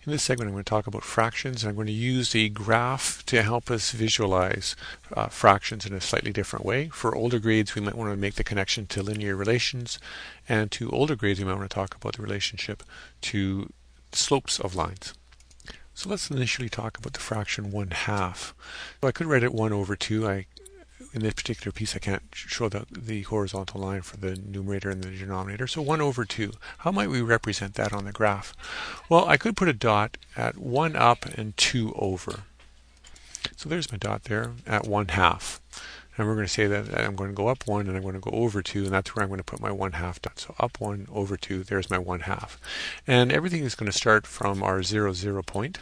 In this segment I'm going to talk about fractions, and I'm going to use a graph to help us visualize fractions in a slightly different way. For older grades we might want to make the connection to linear relations, and to older grades we might want to talk about the relationship to slopes of lines. So let's initially talk about the fraction 1/2. So I could write it 1 over 2. In this particular piece I can't show the horizontal line for the numerator and the denominator, so 1 over 2. How might we represent that on the graph? Well, I could put a dot at 1 up and 2 over. So there's my dot there at 1/2. And we're going to say that I'm going to go up 1 and I'm going to go over 2, and that's where I'm going to put my 1/2 dot. So up 1, over 2, there's my 1/2. And everything is going to start from our 0, 0 point.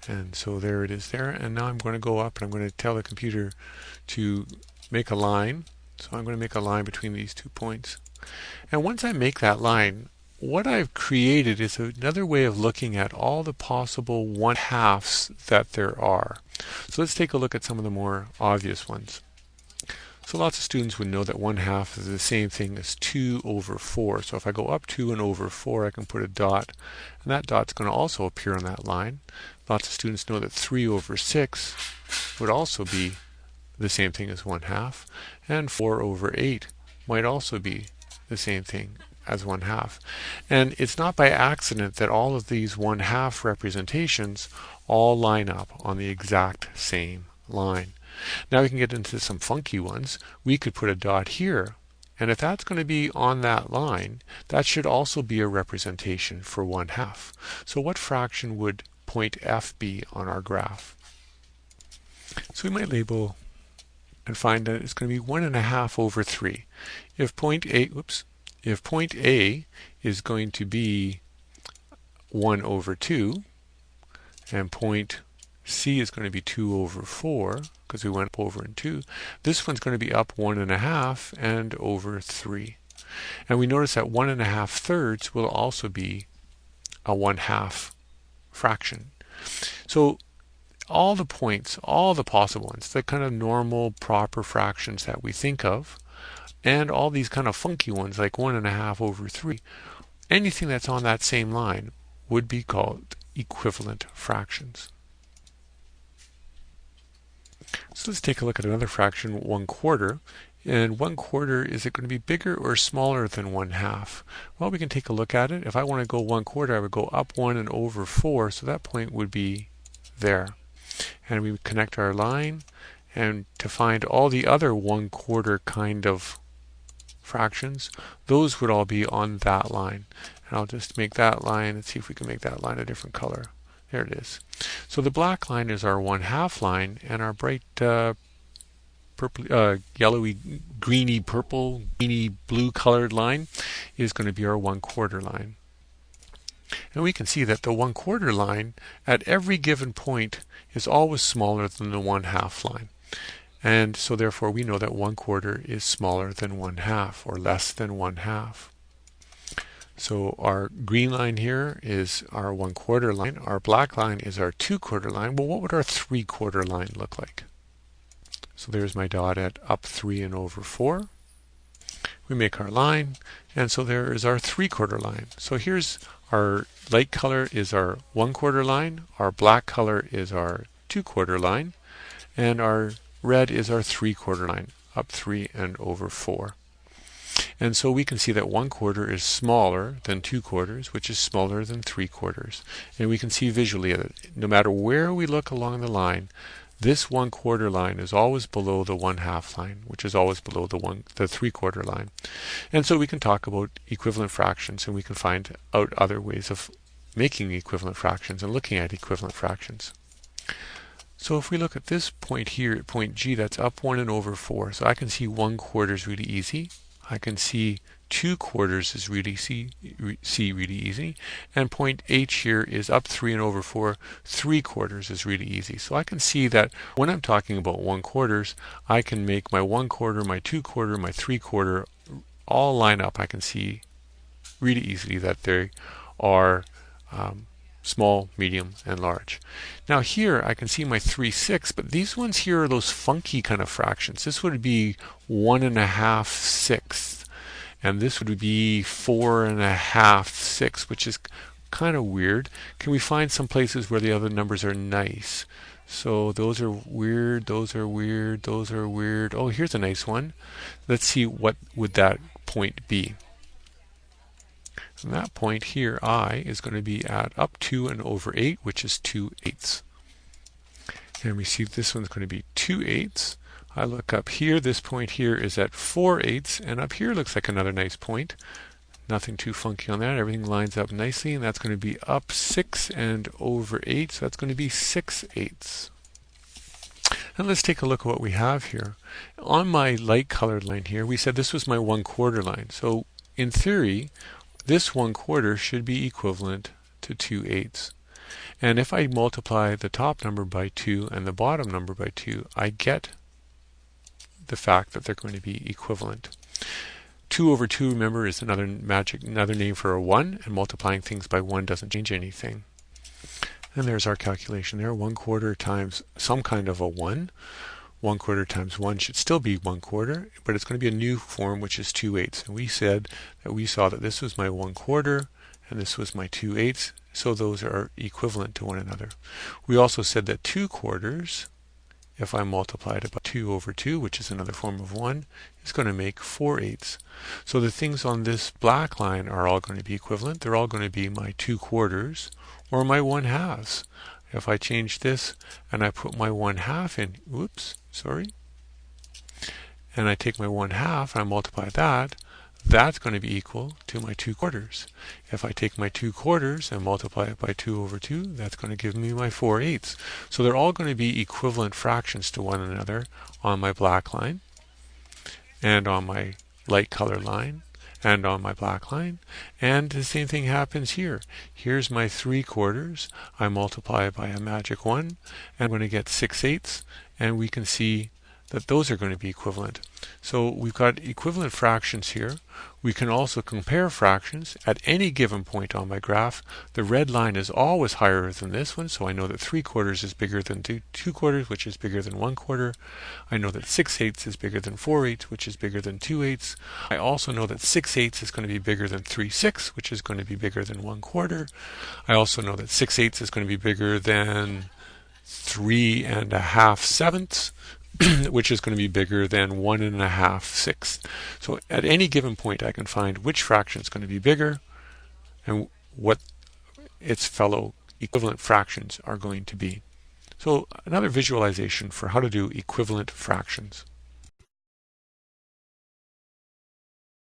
And so there it is there, and now I'm going to go up and I'm going to tell the computer to make a line. So I'm going to make a line between these 2 points. And once I make that line, what I've created is another way of looking at all the possible 1/2s that there are. So let's take a look at some of the more obvious ones. So lots of students would know that 1/2 is the same thing as 2 over 4. So if I go up 2 and over 4, I can put a dot, and that dot's going to also appear on that line. Lots of students know that 3 over 6 would also be the same thing as 1/2, and 4 over 8 might also be the same thing as 1/2. And it's not by accident that all of these 1/2 representations all line up on the exact same line. Now we can get into some funky ones. We could put a dot here, and if that's going to be on that line, that should also be a representation for 1/2. So what fraction would point F be on our graph? So we might label and find that it's going to be 1.5 over 3. If point A is going to be 1 over 2, and point C is going to be 2 over 4, because we went up over in 2, this one's going to be up 1.5 and over 3. And we notice that 1.5 thirds will also be a 1/2 fraction. So all the points, all the possible ones, the kind of normal proper fractions that we think of, and all these kind of funky ones like 1.5 over 3, anything that's on that same line would be called equivalent fractions. So let's take a look at another fraction, 1/4. And 1/4, is it going to be bigger or smaller than 1/2? Well, we can take a look at it. If I want to go 1/4, I would go up 1 and over 4, so that point would be there. And we would connect our line, and to find all the other 1/4 kind of fractions, those would all be on that line. And I'll just make that line, and see if we can make that line a different color. There it is. So the black line is our 1/2 line, and our bright purple, yellowy, greeny purple, greeny blue colored line is going to be our 1/4 line. And we can see that the 1/4 line at every given point is always smaller than the 1/2 line. And so therefore we know that 1/4 is smaller than 1/2, or less than 1/2. So our green line here is our 1/4 line. Our black line is our 2/4 line. Well, what would our 3/4 line look like? So there's my dot at up 3 and over 4. We make our line, and so there is our 3/4 line. So here's our light color is our 1/4 line, our black color is our 2/4 line, and our red is our 3/4 line, up 3 and over 4. And so we can see that 1/4 is smaller than 2/4, which is smaller than 3/4. And we can see visually that no matter where we look along the line, this 1/4 line is always below the 1/2 line, which is always below the 3/4 line. And so we can talk about equivalent fractions, and we can find out other ways of making equivalent fractions and looking at equivalent fractions. So if we look at this point here, at point G, that's up 1 and over 4. So I can see 1/4 is really easy. I can see 2/4 is really really easy, and point H here is up 3 and over 4. 3/4 is really easy. So I can see that when I'm talking about 1/4, I can make my 1/4, my 2/4, my 3/4 all line up. I can see really easily that they are small, medium, and large. Now here I can see my 3/6, but these ones here are those funky kind of fractions. This would be 1.5 sixths, and this would be 4.5 sixths, which is kind of weird. Can we find some places where the other numbers are nice? So those are weird, those are weird, those are weird. Oh, here's a nice one. Let's see what would that point be. And that point here, I, is going to be at up to and over 8, which is 2/8. And we see this one's going to be 2/8. I look up here, this point here is at 4/8, and up here looks like another nice point. Nothing too funky on that. Everything lines up nicely, and that's going to be up 6 and over 8, so that's going to be 6/8. And let's take a look at what we have here. On my light colored line here, we said this was my 1/4 line. So in theory, this 1/4 should be equivalent to 2/8. And if I multiply the top number by 2 and the bottom number by 2, I get the fact that they're going to be equivalent. 2 over 2, remember, is another name for a 1, and multiplying things by 1 doesn't change anything. And there's our calculation there. 1/4 times some kind of a 1. 1/4 times 1 should still be 1/4, but it's going to be a new form, which is 2/8. And we said that we saw that this was my 1/4 and this was my 2/8, so those are equivalent to one another. We also said that 2/4, if I multiply it by 2 over 2, which is another form of 1, is going to make 4/8. So the things on this black line are all going to be equivalent. They're all going to be my 2/4 or my 1/2. If I change this and I put my 1/2 in, and I take my 1/2 and I multiply that, that's going to be equal to my 2/4. If I take my 2/4 and multiply it by 2 over 2, that's going to give me my 4/8. So they're all going to be equivalent fractions to one another on my black line, and on my light color line, and on my black line. And the same thing happens here. Here's my 3/4. I multiply it by a magic 1, and I'm going to get 6/8, and we can see that those are going to be equivalent. So we've got equivalent fractions here. We can also compare fractions at any given point on my graph. The red line is always higher than this one, so I know that 3/4 is bigger than 2/4, which is bigger than 1/4. I know that 6/8 is bigger than 4/8, which is bigger than 2/8. I also know that 6/8 is going to be bigger than 3/6, which is going to be bigger than 1/4. I also know that 6/8 is going to be bigger than 3 1/2/7, which is going to be bigger than 1 1/2/6. So at any given point I can find which fraction is going to be bigger and what its fellow equivalent fractions are going to be. So another visualization for how to do equivalent fractions.